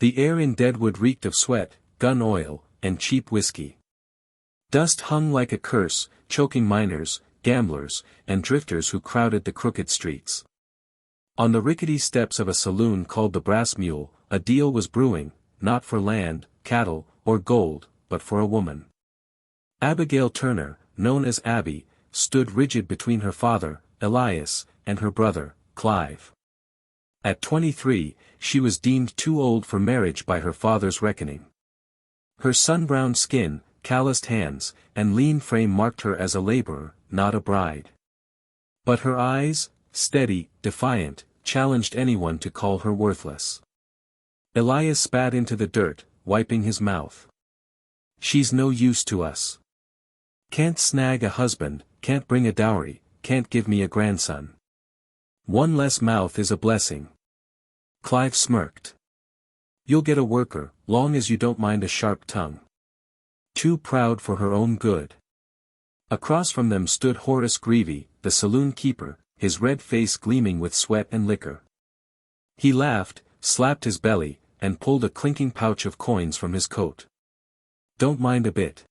The air in Deadwood reeked of sweat, gun oil, and cheap whiskey. Dust hung like a curse, choking miners, gamblers, and drifters who crowded the crooked streets. On the rickety steps of a saloon called the Brass Mule, a deal was brewing, not for land, cattle, or gold, but for a woman. Abigail Turner, known as Abby, stood rigid between her father, Elias, and her brother, Clive. At 23, she was deemed too old for marriage by her father's reckoning. Her sun-browned skin, calloused hands, and lean frame marked her as a laborer, not a bride. But her eyes, steady, defiant, challenged anyone to call her worthless. Elias spat into the dirt, wiping his mouth. "She's no use to us. Can't snag a husband, can't bring a dowry, can't give me a grandson. One less mouth is a blessing." Clive smirked. "You'll get a worker, long as you don't mind a sharp tongue. Too proud for her own good." Across from them stood Horace Greevy, the saloon keeper, his red face gleaming with sweat and liquor. He laughed, slapped his belly, and pulled a clinking pouch of coins from his coat. "Don't mind a bit.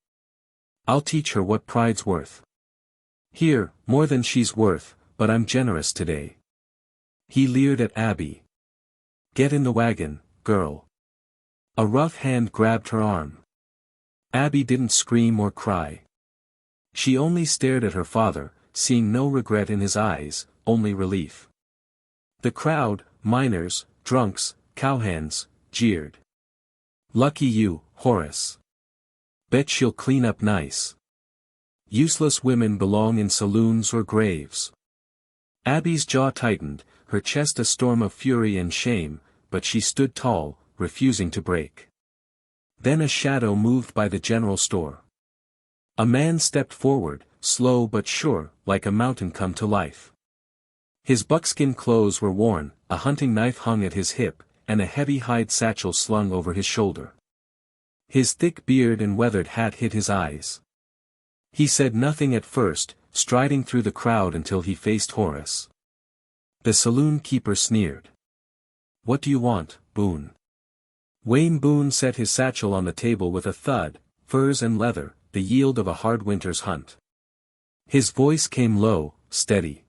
I'll teach her what pride's worth. Here, more than she's worth, but I'm generous today." He leered at Abby. "Get in the wagon, girl." A rough hand grabbed her arm. Abby didn't scream or cry. She only stared at her father, seeing no regret in his eyes, only relief. The crowd, miners, drunks, cowhands, jeered. "Lucky you, Horace. Bet she'll clean up nice. Useless women belong in saloons or graves." Abby's jaw tightened, her chest a storm of fury and shame, but she stood tall, refusing to break. Then a shadow moved by the general store. A man stepped forward, slow but sure, like a mountain come to life. His buckskin clothes were worn, a hunting knife hung at his hip, and a heavy hide satchel slung over his shoulder. His thick beard and weathered hat hid his eyes. He said nothing at first, striding through the crowd until he faced Horace. The saloon keeper sneered. "What do you want, Boon?" Wayne Boon set his satchel on the table with a thud, furs and leather, the yield of a hard winter's hunt. His voice came low, steady.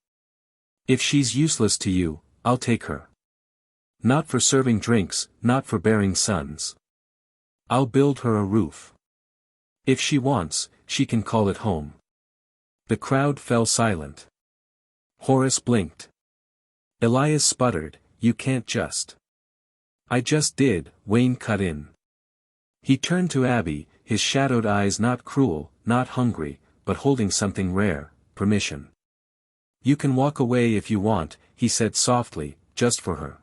"If she's useless to you, I'll take her. Not for serving drinks, not for bearing sons. I'll build her a roof. If she wants, she can call it home." The crowd fell silent. Horace blinked. Elias sputtered, "You can't just." "I just did," Wayne cut in. He turned to Abby, his shadowed eyes not cruel, not hungry, but holding something rare, permission. "You can walk away if you want," he said softly, "just for her.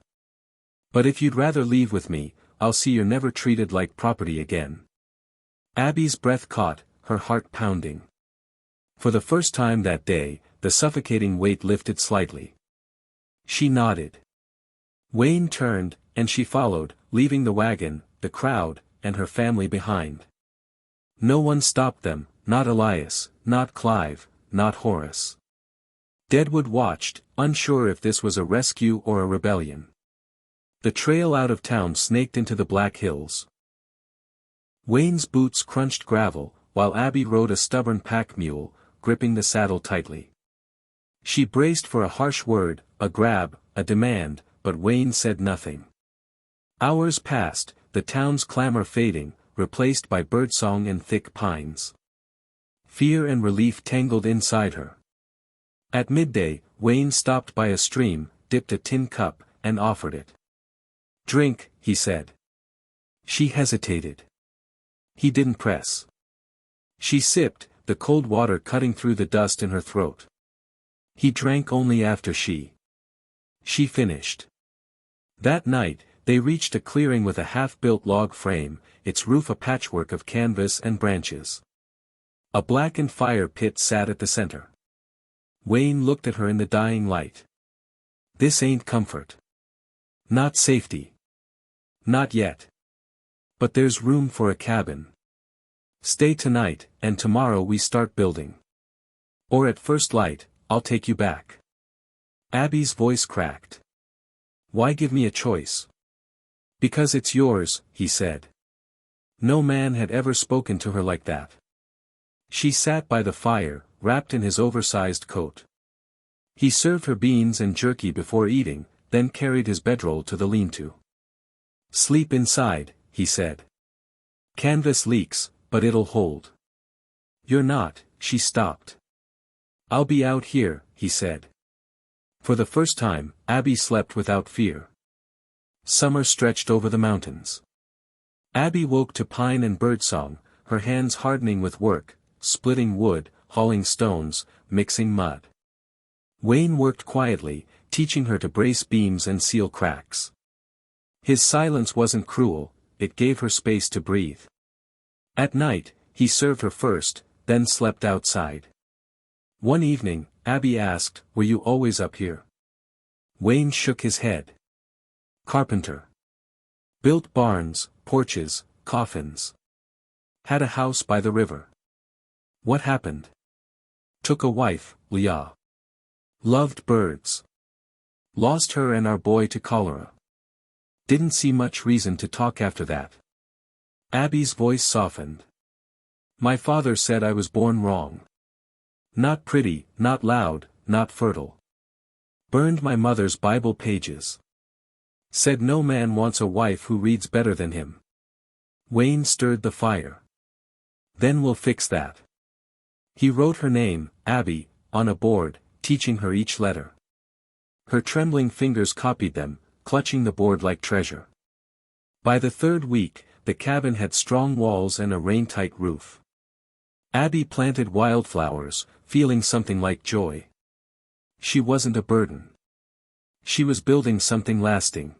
But if you'd rather leave with me, I'll see you're never treated like property again." Abby's breath caught, her heart pounding. For the first time that day, the suffocating weight lifted slightly. She nodded. Wayne turned, and she followed, leaving the wagon, the crowd, and her family behind. No one stopped them, not Elias, not Clive, not Horace. Deadwood watched, unsure if this was a rescue or a rebellion. The trail out of town snaked into the Black Hills. Wayne's boots crunched gravel, while Abby rode a stubborn pack mule, gripping the saddle tightly. She braced for a harsh word, a grab, a demand, but Wayne said nothing. Hours passed, the town's clamor fading, replaced by birdsong and thick pines. Fear and relief tangled inside her. At midday, Wayne stopped by a stream, dipped a tin cup, and offered it. "Drink," he said. She hesitated. He didn't press. She sipped, the cold water cutting through the dust in her throat. He drank only after she finished. That night, they reached a clearing with a half-built log frame, its roof a patchwork of canvas and branches. A blackened fire pit sat at the center. Wayne looked at her in the dying light. "This ain't comfort. Not safety. Not yet. But there's room for a cabin. Stay tonight, and tomorrow we start building. Or at first light, I'll take you back." Abby's voice cracked. "Why give me a choice? Because it's yours, he said. No man had ever spoken to her like that. She sat by the fire, wrapped in his oversized coat. He served her beans and jerky before eating, then carried his bedroll to the lean-to. Sleep inside, he said. Canvas leaks, but it'll hold. You're not, she stopped. I'll be out here, he said. For the first time, Abby slept without fear. Summer stretched over the mountains. Abby woke to pine and birdsong, her hands hardening with work, splitting wood, hauling stones, mixing mud. Wayne worked quietly, teaching her to brace beams and seal cracks. His silence wasn't cruel, it gave her space to breathe. At night, he served her first, then slept outside. One evening, Abby asked, "Were you always up here?" Wayne shook his head. Carpenter. Built barns, porches, coffins. Had a house by the river. What happened? Took a wife, Leah. Loved birds. Lost her and our boy to cholera. Didn't see much reason to talk after that. Abby's voice softened. My father said I was born wrong. Not pretty, not loud, not fertile. Burned my mother's Bible pages. Said no man wants a wife who reads better than him. Wayne stirred the fire. Then we'll fix that. He wrote her name, Abby, on a board, teaching her each letter. Her trembling fingers copied them, clutching the board like treasure. By the third week, the cabin had strong walls and a rain-tight roof. Abby planted wildflowers, feeling something like joy. She wasn't a burden. She was building something lasting.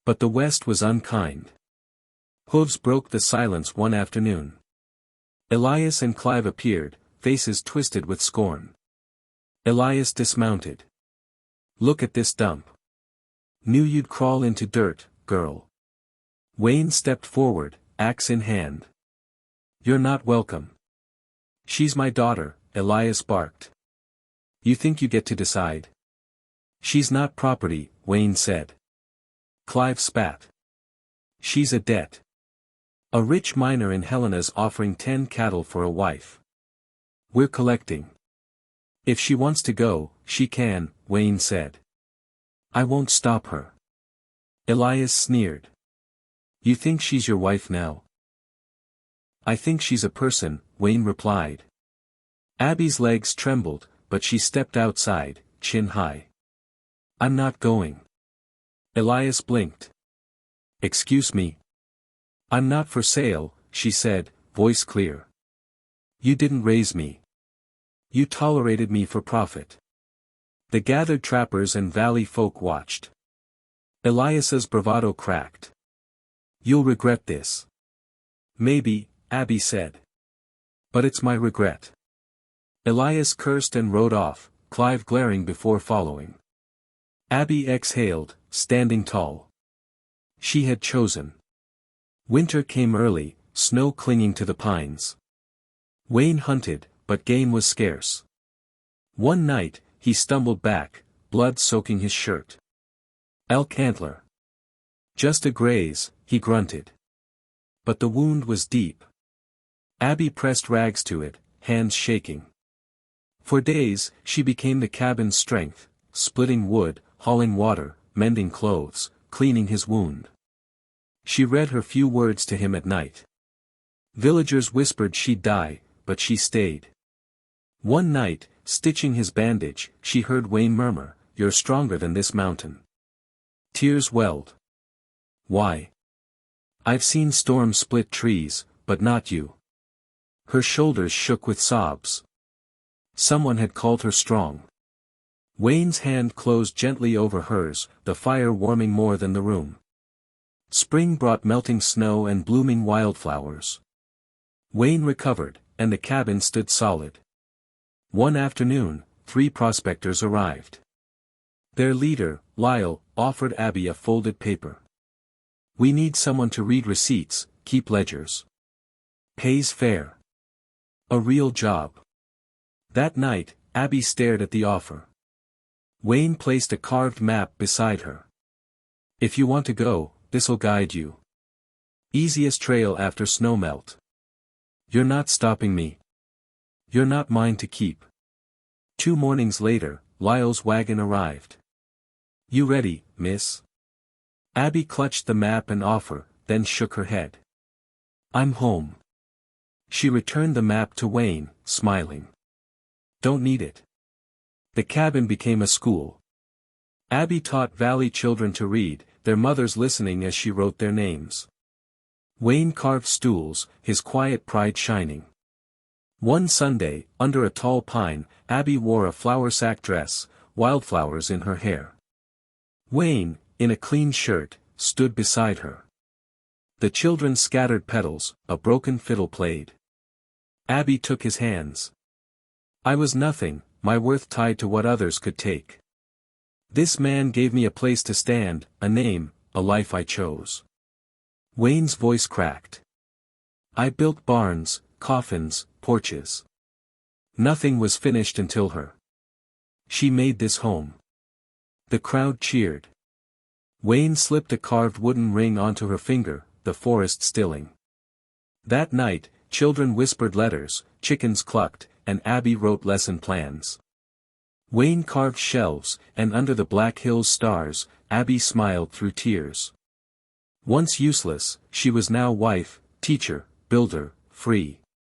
But the West was unkind. Hooves broke the silence one afternoon. Elias and Clive appeared, faces twisted with scorn. Elias dismounted. Look at this dump. Knew you'd crawl into dirt, girl. Wayne stepped forward, axe in hand. You're not welcome. She's my daughter, Elias barked. You think you get to decide? She's not property, Wayne said. Clive spat. She's a debt. A rich miner in Helena's offering 10 cattle for a wife. We're collecting. If she wants to go, she can, Wayne said. I won't stop her. Elias sneered. You think she's your wife now? I think she's a person, Wayne replied. Abby's legs trembled, but she stepped outside, chin high. I'm not going. Elias blinked. Excuse me. I'm not for sale, she said, voice clear. You didn't raise me. You tolerated me for profit. The gathered trappers and valley folk watched. Elias's bravado cracked. You'll regret this. Maybe, Abby said. But it's my regret. Elias cursed and rode off, Clive glaring before following. Abby exhaled, standing tall. She had chosen. Winter came early, snow clinging to the pines. Wayne hunted, but game was scarce. One night, he stumbled back, blood soaking his shirt. Elk antler. Just a graze, he grunted. But the wound was deep. Abby pressed rags to it, hands shaking. For days, she became the cabin's strength, splitting wood, hauling water, mending clothes, cleaning his wound. She read her few words to him at night. Villagers whispered she'd die, but she stayed. One night, stitching his bandage, she heard Wayne murmur, "You're stronger than this mountain." Tears welled. Why? I've seen storms split trees, but not you. Her shoulders shook with sobs. Someone had called her strong. Wayne's hand closed gently over hers, the fire warming more than the room. Spring brought melting snow and blooming wildflowers. Wayne recovered, and the cabin stood solid. One afternoon, 3 prospectors arrived. Their leader, Lyle, offered Abby a folded paper. We need someone to read receipts, keep ledgers. Pays fair. A real job. That night, Abby stared at the offer. Wayne placed a carved map beside her. If you want to go, this'll guide you. Easiest trail after snowmelt. You're not stopping me. You're not mine to keep. 2 mornings later, Lyle's wagon arrived. You ready, miss? Abby clutched the map and offer, then shook her head. I'm home. She returned the map to Wayne, smiling. Don't need it. The cabin became a school. Abby taught Valley children to read, their mothers listening as she wrote their names. Wayne carved stools, his quiet pride shining. One Sunday, under a tall pine, Abby wore a flour-sack dress, wildflowers in her hair. Wayne, in a clean shirt, stood beside her. The children scattered petals, a broken fiddle played. Abby took his hands. I was nothing, my worth tied to what others could take. This man gave me a place to stand, a name, a life I chose. Wayne's voice cracked. I built barns, coffins, porches. Nothing was finished until her. She made this home. The crowd cheered. Wayne slipped a carved wooden ring onto her finger, the forest stilling. That night, children whispered letters, chickens clucked, and Abby wrote lesson plans. Wayne carved shelves, and under the Black Hills stars, Abby smiled through tears. Once useless, she was now wife, teacher, builder, free.